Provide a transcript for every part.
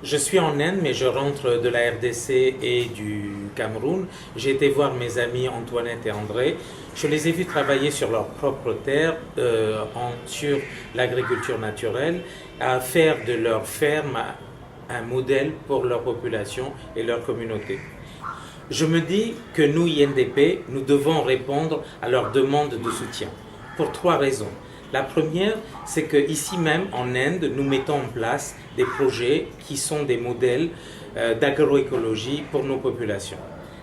Je suis en Inde, mais je rentre de la RDC et du Cameroun. J'ai été voir mes amis Antoinette et André. Je les ai vus travailler sur leur propre terre, sur l'agriculture naturelle, à faire de leur ferme un modèle pour leur population et leur communauté. Je me dis que nous, INDP, nous devons répondre à leurs demandes de soutien pour trois raisons. La première, c'est qu'ici même en Inde, nous mettons en place des projets qui sont des modèles d'agroécologie pour nos populations.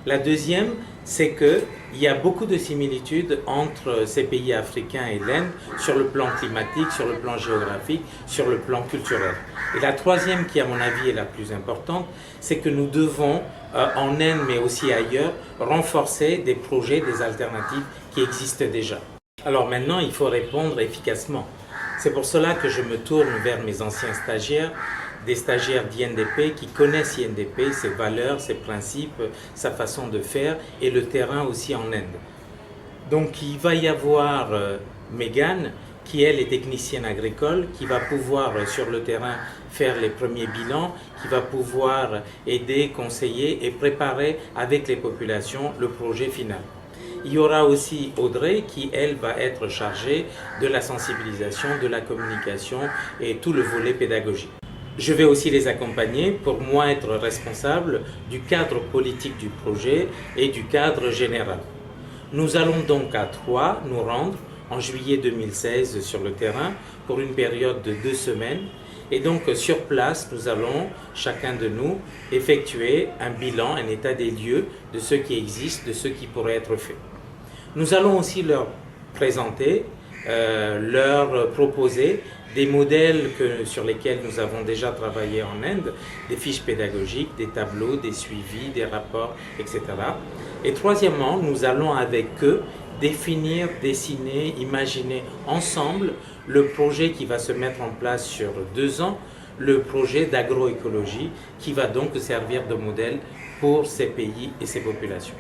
La deuxième, c'est qu'il y a beaucoup de similitudes entre ces pays africains et l'Inde sur le plan climatique, sur le plan géographique, sur le plan culturel. Et la troisième, qui à mon avis est la plus importante, c'est que nous devons, en Inde mais aussi ailleurs, renforcer des projets, des alternatives qui existent déjà. Alors maintenant, il faut répondre efficacement. C'est pour cela que je me tourne vers mes anciens stagiaires, des stagiaires d'INDP qui connaissent INDP, ses valeurs, ses principes, sa façon de faire et le terrain aussi en Inde. Donc il va y avoir Megan, qui elle est technicienne agricole, qui va pouvoir sur le terrain faire les premiers bilans, qui va pouvoir aider, conseiller et préparer avec les populations le projet final. Il y aura aussi Audrey qui, elle, va être chargée de la sensibilisation, de la communication et tout le volet pédagogique. Je vais aussi les accompagner pour moi être responsable du cadre politique du projet et du cadre général. Nous allons donc à Troyes nous rendre en juillet 2016 sur le terrain pour une période de 2 semaines. Et donc sur place, nous allons, chacun de nous, effectuer un bilan, un état des lieux de ce qui existe, de ce qui pourrait être fait. Nous allons aussi leur présenter, leur proposer des modèles sur lesquels nous avons déjà travaillé en Inde, des fiches pédagogiques, des tableaux, des suivis, des rapports, etc. Et troisièmement, nous allons avec eux définir, dessiner, imaginer ensemble le projet qui va se mettre en place sur 2 ans, le projet d'agroécologie qui va donc servir de modèle pour ces pays et ces populations.